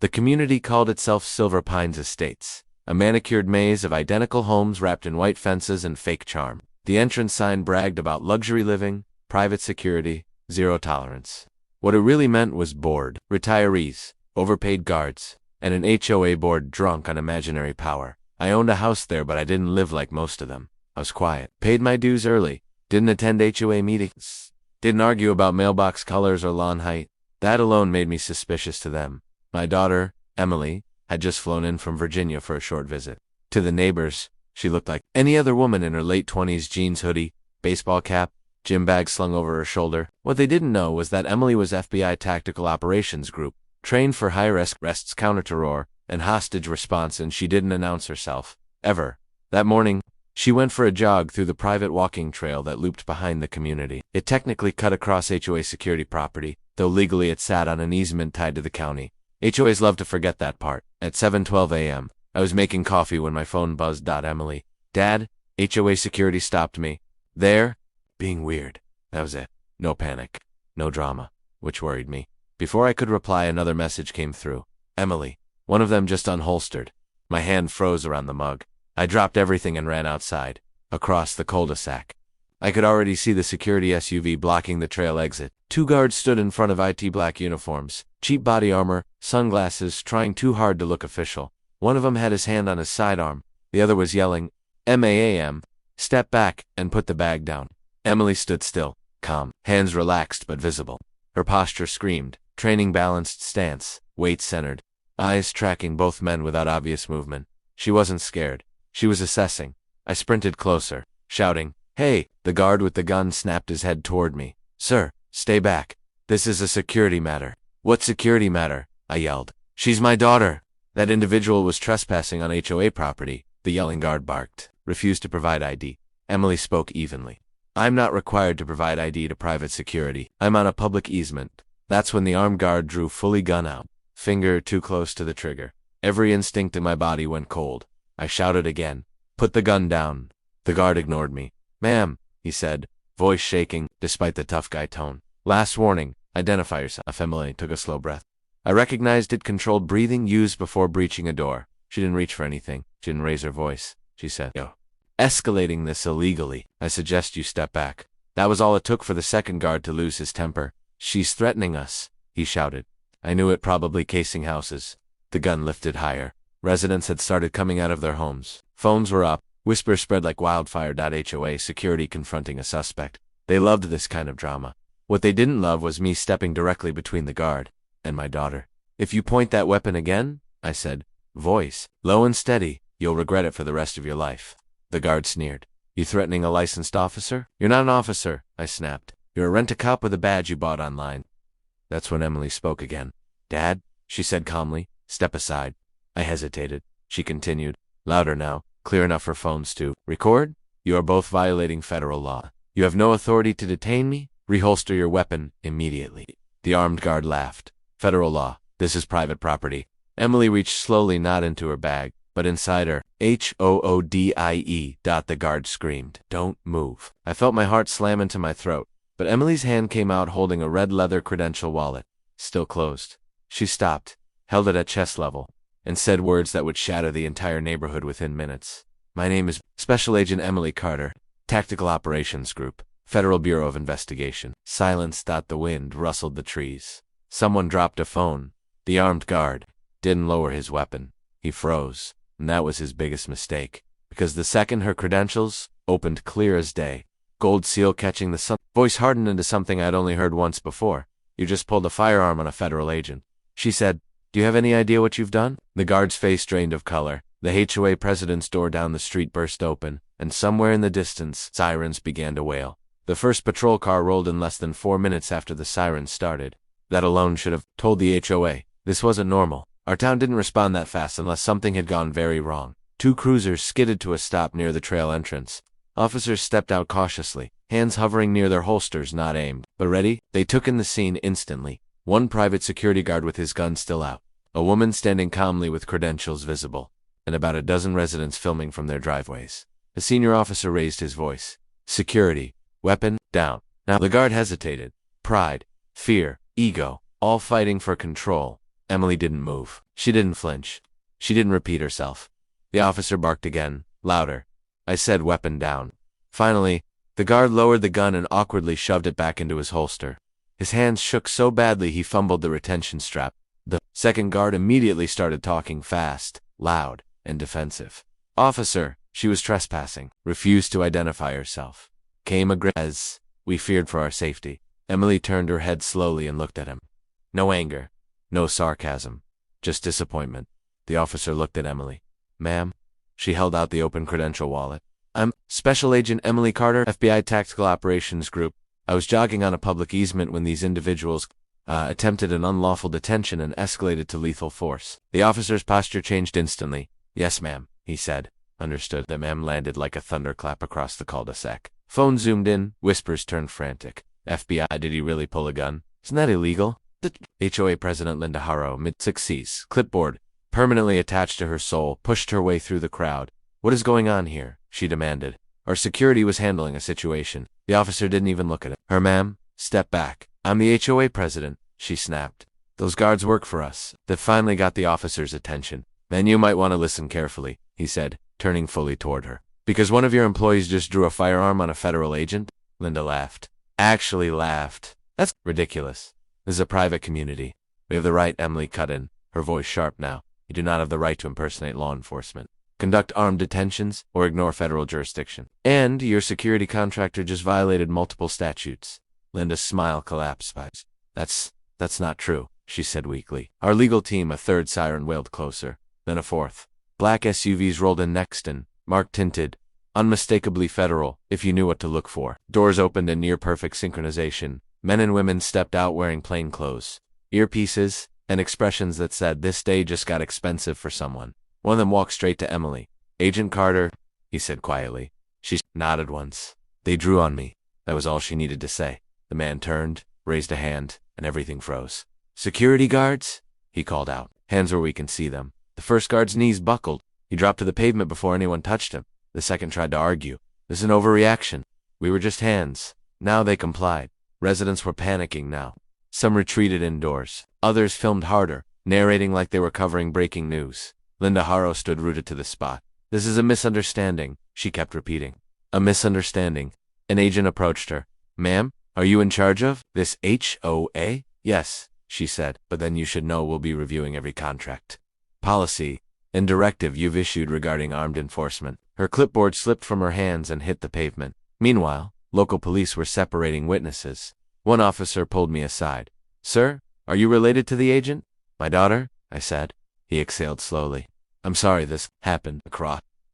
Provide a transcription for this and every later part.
The community called itself Silver Pines Estates, a manicured maze of identical homes wrapped in white fences and fake charm. The entrance sign bragged about luxury living, private security, zero tolerance. What it really meant was bored, retirees, overpaid guards, and an HOA board drunk on imaginary power. I owned a house there, but I didn't live like most of them. I was quiet, paid my dues early, didn't attend HOA meetings, didn't argue about mailbox colors or lawn height. That alone made me suspicious to them. My daughter, Emily, had just flown in from Virginia for a short visit. To the neighbors, she looked like any other woman in her late 20s, jeans hoodie, baseball cap, gym bag slung over her shoulder. What they didn't know was that Emily was FBI Tactical Operations Group, trained for high-risk arrests, counter-terror, and hostage response, and she didn't announce herself, ever. That morning, she went for a jog through the private walking trail that looped behind the community. It technically cut across HOA security property, though legally it sat on an easement tied to the county. HOAs love to forget that part. At 7:12 a.m., I was making coffee when my phone buzzed. Emily. Dad, HOA security stopped me. There, being weird. That was it. No panic. No drama. Which worried me. Before I could reply, another message came through. Emily. One of them just unholstered. My hand froze around the mug. I dropped everything and ran outside, across the cul-de-sac. I could already see the security SUV blocking the trail exit. 2 guards stood in front of IT black uniforms, cheap body armor, sunglasses, trying too hard to look official. One of them had his hand on his sidearm. The other was yelling, "MAAM, step back and put the bag down." Emily stood still, calm, hands relaxed but visible. Her posture screamed, training balanced stance, weight centered, eyes tracking both men without obvious movement. She wasn't scared. She was assessing. I sprinted closer, shouting, "Hey!" The guard with the gun snapped his head toward me. "Sir, stay back. This is a security matter." "What security matter?" I yelled. "She's my daughter." That individual was trespassing on HOA property, the yelling guard barked. "Refused to provide ID." Emily spoke evenly. "I'm not required to provide ID to private security. I'm on a public easement." That's when the armed guard drew fully gun out, finger too close to the trigger. Every instinct in my body went cold. I shouted again, "Put the gun down." The guard ignored me. "Ma'am," he said, voice shaking, despite the tough guy tone. "Last warning, identify yourself." Emily took a slow breath. I recognized it, controlled breathing used before breaching a door. She didn't reach for anything. She didn't raise her voice. She said, "Yo, escalating this illegally. I suggest you step back." That was all it took for the second guard to lose his temper. "She's threatening us," he shouted. I knew it, probably casing houses. The gun lifted higher. Residents had started coming out of their homes. Phones were up. Whispers spread like wildfire. HOA security confronting a suspect. They loved this kind of drama. What they didn't love was me stepping directly between the guard and my daughter. "If you point that weapon again," I said, voice low and steady, "you'll regret it for the rest of your life." The guard sneered. "You threatening a licensed officer?" "You're not an officer," I snapped. "You're a rent-a-cop with a badge you bought online." That's when Emily spoke again. "Dad," she said calmly, "step aside." I hesitated. She continued, louder now, clear enough for phones to record. "You are both violating federal law. You have no authority to detain me. Reholster your weapon immediately." The armed guard laughed. "Federal law. This is private property." Emily reached slowly, not into her bag, but inside her. "HOODIE." The guard screamed, "Don't move." I felt my heart slam into my throat, but Emily's hand came out holding a red leather credential wallet, still closed. She stopped, held it at chest level, and said words that would shatter the entire neighborhood within minutes. "My name is Special Agent Emily Carter, Tactical Operations Group, Federal Bureau of Investigation." Silence. The wind rustled the trees. Someone dropped a phone. The armed guard didn't lower his weapon. He froze, and that was his biggest mistake, because the second her credentials opened clear as day, gold seal catching the sun, voice hardened into something I'd only heard once before. "You just pulled a firearm on a federal agent." She said, "Do you have any idea what you've done?" The guard's face drained of color. The HOA president's door down the street burst open, and somewhere in the distance, sirens began to wail. The first patrol car rolled in less than 4 minutes after the sirens started. That alone should have told the HOA. This wasn't normal. Our town didn't respond that fast unless something had gone very wrong. 2 cruisers skidded to a stop near the trail entrance. Officers stepped out cautiously, hands hovering near their holsters, not aimed, but ready. They took in the scene instantly. One private security guard with his gun still out, a woman standing calmly with credentials visible, and about a dozen residents filming from their driveways. A senior officer raised his voice. "Security. Weapon down." Now the guard hesitated. Pride, fear, ego, all fighting for control. Emily didn't move. She didn't flinch. She didn't repeat herself. The officer barked again, louder. I said, weapon down. Finally, the guard lowered the gun and awkwardly shoved it back into his holster. His hands shook so badly he fumbled the retention strap. The second guard immediately started talking fast, loud, and defensive. Officer, she was trespassing, refused to identify herself. Came as we feared for our safety. Emily turned her head slowly and looked at him. No anger, no sarcasm, just disappointment. The officer looked at Emily. Ma'am? She held out the open credential wallet. I'm Special Agent Emily Carter, FBI Tactical Operations Group. I was jogging on a public easement when these individuals attempted an unlawful detention and escalated to lethal force. The officer's posture changed instantly. Yes, ma'am, he said. Understood. The ma'am landed like a thunderclap across the cul-de-sac. Phone zoomed in, whispers turned frantic. FBI, did he really pull a gun? Isn't that illegal? The HOA President Linda Harrow, mid-60s, clipboard, permanently attached to her soul, pushed her way through the crowd. What is going on here? She demanded. Our security was handling a situation. The officer didn't even look at it. Her, ma'am, step back. I'm the HOA president, she snapped. Those guards work for us. That finally got the officer's attention. Then you might want to listen carefully, he said, turning fully toward her. Because one of your employees just drew a firearm on a federal agent? Linda laughed. Actually laughed. That's ridiculous. This is a private community. We have the right, Emily cut in, her voice sharp now. You do not have the right to impersonate law enforcement, conduct armed detentions, or ignore federal jurisdiction. And your security contractor just violated multiple statutes. Linda's smile collapsed. That's not true, she said weakly. Our legal team, a third siren wailed closer, then a fourth. Black SUVs rolled in next and, marked tinted, unmistakably federal, if you knew what to look for. Doors opened in near-perfect synchronization. Men and women stepped out wearing plain clothes, earpieces, and expressions that said, this day just got expensive for someone. One of them walked straight to Emily. Agent Carter, he said quietly. She nodded once. They drew on me. That was all she needed to say. The man turned, raised a hand, and everything froze. Security guards? He called out. Hands where we can see them. The first guard's knees buckled. He dropped to the pavement before anyone touched him. The second tried to argue. This is an overreaction. We were just hands. Now they complied. Residents were panicking now. Some retreated indoors. Others filmed harder, narrating like they were covering breaking news. Linda Harrow stood rooted to the spot. This is a misunderstanding, she kept repeating. A misunderstanding. An agent approached her. Ma'am, are you in charge of this HOA? Yes, she said, but then you should know we'll be reviewing every contract, policy, and directive you've issued regarding armed enforcement. Her clipboard slipped from her hands and hit the pavement. Meanwhile, local police were separating witnesses. One officer pulled me aside. Sir, are you related to the agent? My daughter, I said. He exhaled slowly. I'm sorry this happened.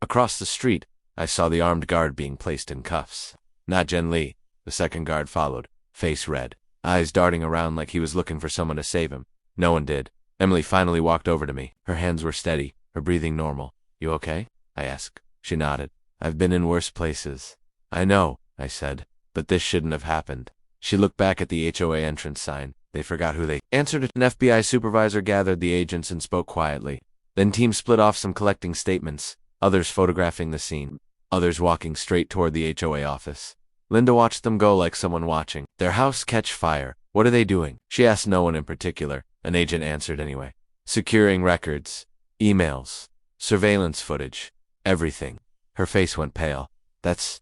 Across the street, I saw the armed guard being placed in cuffs. Not Jen Lee. The second guard followed, face red, eyes darting around like he was looking for someone to save him. No one did. Emily finally walked over to me. Her hands were steady, her breathing normal. You okay? I asked. She nodded. I've been in worse places. I know, I said, but this shouldn't have happened. She looked back at the HOA entrance sign. They forgot who they answered. An FBI supervisor gathered the agents and spoke quietly. Then teams split off, some collecting statements, others photographing the scene, others walking straight toward the HOA office. Linda watched them go like someone watching their house catch fire. What are they doing? She asked no one in particular. An agent answered anyway. Securing records, emails, surveillance footage, everything. Her face went pale. That's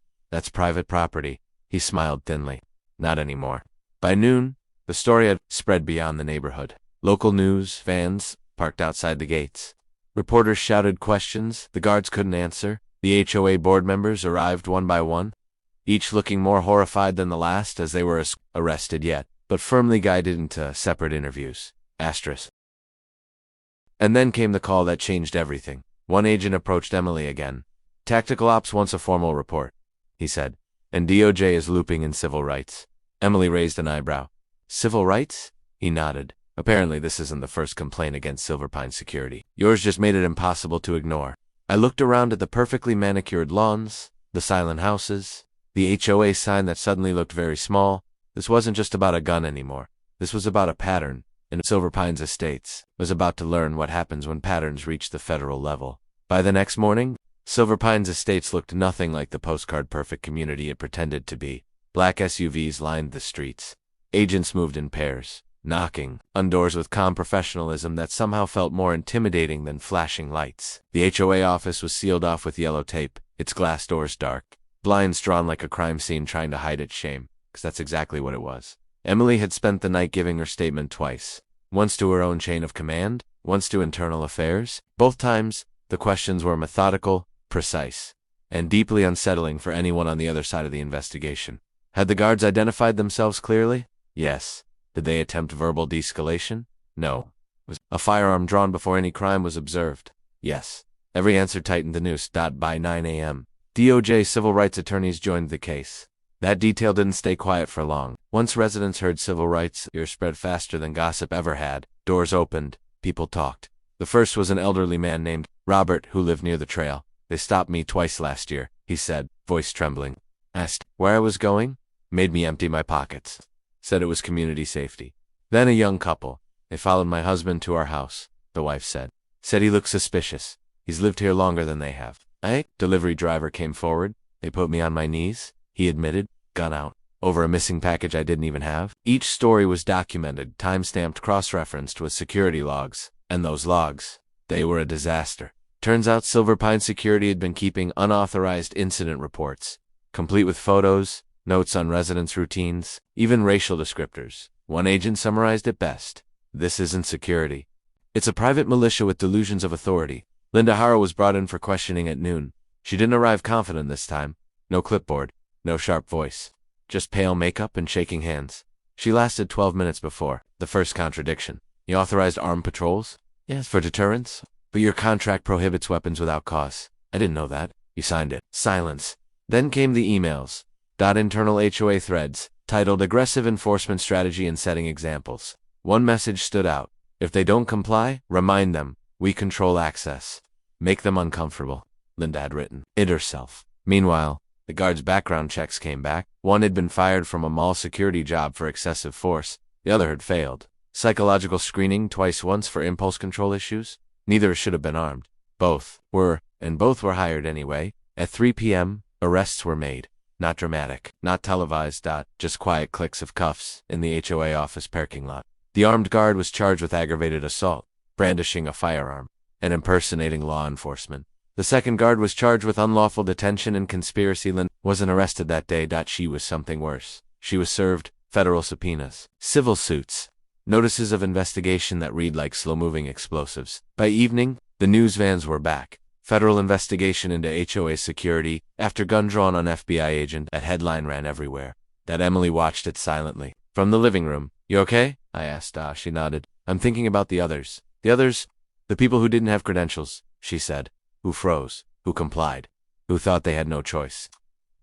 private property. He smiled thinly. Not anymore. By noon, the story had spread beyond the neighborhood. Local news, vans, parked outside the gates. Reporters shouted questions the guards couldn't answer. The HOA board members arrived one by one, each looking more horrified than the last as they were arrested yet, but firmly guided into separate interviews. Asterisk. And then came the call that changed everything. One agent approached Emily again. Tactical Ops wants a formal report, he said, and DOJ is looping in civil rights. Emily raised an eyebrow. Civil rights? He nodded. Apparently this isn't the first complaint against Silver Pine security. Yours just made it impossible to ignore. I looked around at the perfectly manicured lawns, the silent houses, the HOA sign that suddenly looked very small. This wasn't just about a gun anymore. This was about a pattern, and Silver Pine's estates was about to learn what happens when patterns reach the federal level. By the next morning, Silver Pine's estates looked nothing like the postcard-perfect community it pretended to be. Black SUVs lined the streets. Agents moved in pairs, knocking on doors with calm professionalism that somehow felt more intimidating than flashing lights. The HOA office was sealed off with yellow tape, its glass doors dark, blinds drawn like a crime scene trying to hide its shame, because that's exactly what it was. Emily had spent the night giving her statement twice, once to her own chain of command, once to internal affairs. Both times, the questions were methodical, precise, and deeply unsettling for anyone on the other side of the investigation. Had the guards identified themselves clearly? Yes. Did they attempt verbal de-escalation? No. Was a firearm drawn before any crime was observed? Yes. Every answer tightened the noose. By 9 a.m., DOJ civil rights attorneys joined the case. That detail didn't stay quiet for long. Once residents heard civil rights fear spread faster than gossip ever had, doors opened, people talked. The first was an elderly man named Robert who lived near the trail. They stopped me twice last year, he said, voice trembling. Asked where I was going? Made me empty my pockets. Said it was community safety. Then a young couple. They followed my husband to our house, the wife said. Said he looked suspicious. He's lived here longer than they have. Delivery driver came forward. They put me on my knees, he admitted, gun out, over a missing package I didn't even have. Each story was documented, time-stamped, cross-referenced with security logs. And those logs, they were a disaster. Turns out Silver Pine Security had been keeping unauthorized incident reports, complete with photos, notes on residents' routines, even racial descriptors. One agent summarized it best. This isn't security. It's a private militia with delusions of authority. Linda Hara was brought in for questioning at noon. She didn't arrive confident this time. No clipboard, no sharp voice. Just pale makeup and shaking hands. She lasted 12 minutes before. The first contradiction. You authorized armed patrols? Yes, for deterrence. But your contract prohibits weapons without cause. I didn't know that. You signed it. Silence. Then came the emails. Internal HOA threads, titled Aggressive Enforcement Strategy and Setting Examples. One message stood out. If they don't comply, remind them, we control access. Make them uncomfortable, Linda had written. It herself. Meanwhile, the guards' background checks came back. One had been fired from a mall security job for excessive force. The other had failed. Psychological screening twice once for impulse control issues. Neither should have been armed. Both were, and both were hired anyway. At 3 p.m., arrests were made. Not dramatic, not televised. Just quiet clicks of cuffs in the HOA office parking lot. The armed guard was charged with aggravated assault, brandishing a firearm, and impersonating law enforcement. The second guard was charged with unlawful detention and conspiracy. Lynn wasn't arrested that day. She was something worse. She was served federal subpoenas, civil suits, notices of investigation that read like slow-moving explosives. By evening, the news vans were back. Federal investigation into HOA security after gun drawn on FBI agent. That headline ran everywhere. That Emily watched it silently. From the living room. You okay? I asked. She nodded. I'm thinking about the others. The others? The people who didn't have credentials, she said. Who froze. Who complied. Who thought they had no choice.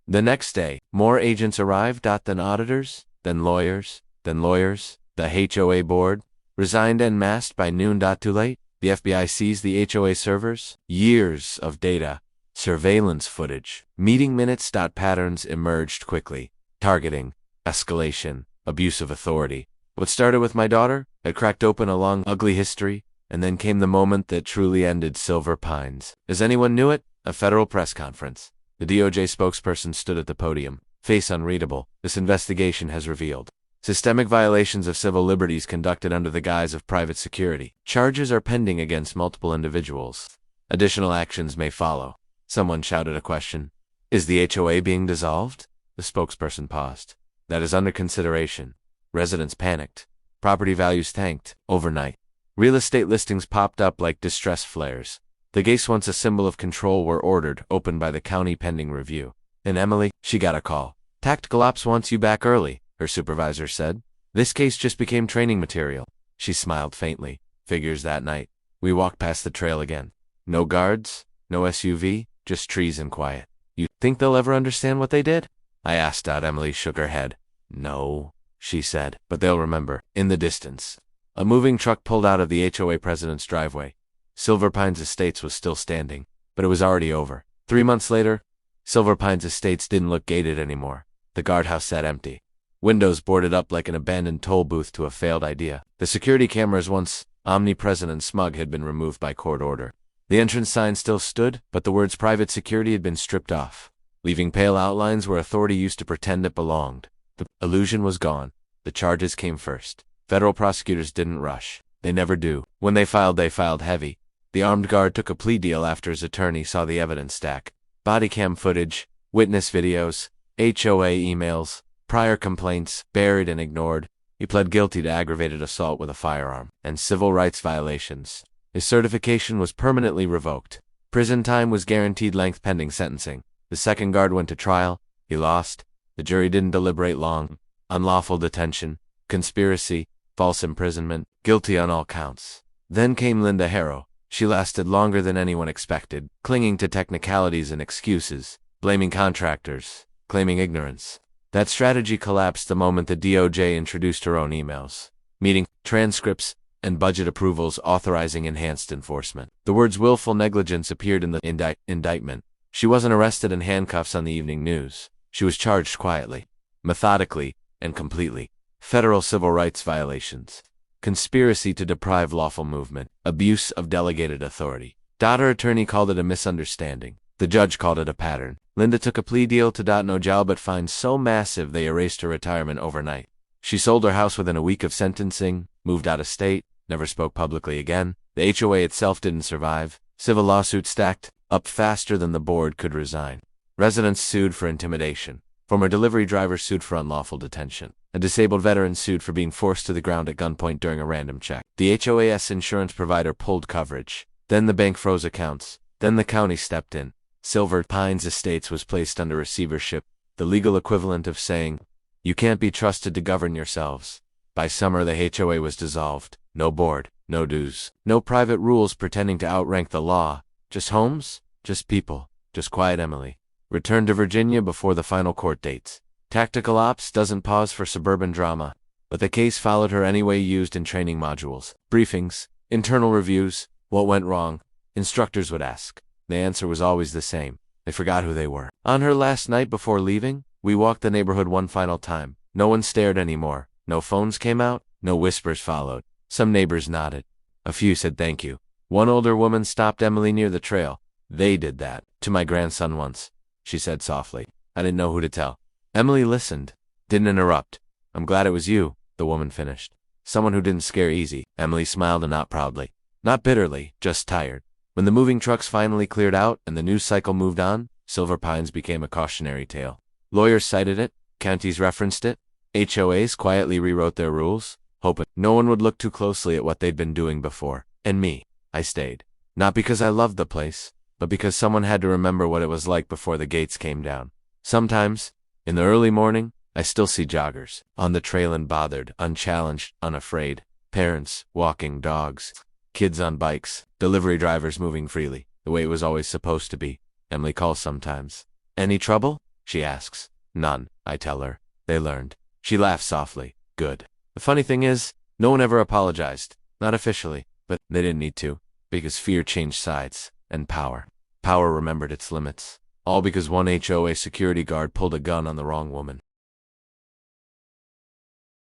The next day, more agents arrived. Then auditors. Then lawyers. Then lawyers. The HOA board resigned en masse by noon. Too late. The FBI seized the HOA servers. Years of data, surveillance footage, meeting minutes. Patterns emerged quickly. Targeting, escalation, abuse of authority. What started with my daughter had cracked open a long, ugly history, and then came the moment that truly ended Silver Pines. As anyone knew it, a federal press conference. The DOJ spokesperson stood at the podium, face unreadable. This investigation has revealed systemic violations of civil liberties conducted under the guise of private security. Charges are pending against multiple individuals. Additional actions may follow. Someone shouted a question. Is the HOA being dissolved? The spokesperson paused. That is under consideration. Residents panicked. Property values tanked overnight. Real estate listings popped up like distress flares. The gates, once a symbol of control, were ordered open by the county pending review. And Emily, she got a call. Tactical ops wants you back early, her supervisor said. This case just became training material. She smiled faintly. Figures that night. We walked past the trail again. No guards, no SUV, just trees and quiet. You think they'll ever understand what they did? I asked. Emily shook her head. No, she said, but they'll remember. In the distance, a moving truck pulled out of the HOA president's driveway. Silver Pines Estates was still standing, but it was already over. 3 months later, Silver Pines Estates didn't look gated anymore. The guardhouse sat empty. Windows boarded up like an abandoned toll booth to a failed idea. The security cameras, once omnipresent and smug, had been removed by court order. The entrance sign still stood, but the words private security had been stripped off, leaving pale outlines where authority used to pretend it belonged. The illusion was gone. The charges came first. Federal prosecutors didn't rush. They never do. When they filed heavy. The armed guard took a plea deal after his attorney saw the evidence stack. Body cam footage, witness videos, HOA emails, prior complaints, buried and ignored. He pled guilty to aggravated assault with a firearm and civil rights violations. His certification was permanently revoked. Prison time was guaranteed length pending sentencing. The second guard went to trial. He lost. The jury didn't deliberate long. Unlawful detention, conspiracy, false imprisonment, guilty on all counts. Then came Linda Harrow. She lasted longer than anyone expected, clinging to technicalities and excuses, blaming contractors, claiming ignorance. That strategy collapsed the moment the DOJ introduced her own emails, meeting transcripts, and budget approvals authorizing enhanced enforcement. The words willful negligence appeared in the indictment. She wasn't arrested in handcuffs on the evening news. She was charged quietly, methodically, and completely. Federal civil rights violations, conspiracy to deprive lawful movement, abuse of delegated authority. Her attorney called it a misunderstanding. The judge called it a pattern. Linda took a plea deal to no jail but fines so massive they erased her retirement overnight. She sold her house within a week of sentencing, moved out of state, never spoke publicly again. The HOA itself didn't survive. Civil lawsuits stacked up faster than the board could resign. Residents sued for intimidation. Former delivery drivers sued for unlawful detention. A disabled veteran sued for being forced to the ground at gunpoint during a random check. The HOA's insurance provider pulled coverage. Then the bank froze accounts. Then the county stepped in. Silver Pines Estates was placed under receivership, the legal equivalent of saying, "You can't be trusted to govern yourselves." By summer, the HOA was dissolved. No board, no dues, no private rules pretending to outrank the law. Just homes, just people, just quiet Emily. Returned to Virginia before the final court dates. Tactical ops doesn't pause for suburban drama, but the case followed her anyway, used in training modules, briefings, internal reviews. What went wrong? Instructors would ask. The answer was always the same. They forgot who they were. On her last night before leaving, we walked the neighborhood one final time. No one stared anymore. No phones came out. No whispers followed. Some neighbors nodded. A few said thank you. One older woman stopped Emily near the trail. "They did that to my grandson once," she said softly. I didn't know who to tell. Emily listened, didn't interrupt. "I'm glad it was you," the woman finished. "Someone who didn't scare easy." Emily smiled, and not proudly. Not bitterly, just tired. When the moving trucks finally cleared out and the news cycle moved on, Silver Pines became a cautionary tale. Lawyers cited it, counties referenced it, HOAs quietly rewrote their rules, hoping no one would look too closely at what they'd been doing before. And me, I stayed. Not because I loved the place, but because someone had to remember what it was like before the gates came down. Sometimes, in the early morning, I still see joggers on the trail, unbothered, unchallenged, unafraid. Parents walking dogs, kids on bikes, delivery drivers moving freely, the way it was always supposed to be. Emily calls sometimes. "Any trouble?" she asks. "None," I tell her. They learned. She laughs softly. Good. The funny thing is, no one ever apologized. Not officially, but they didn't need to, because fear changed sides, and power. Power remembered its limits. All because one HOA security guard pulled a gun on the wrong woman.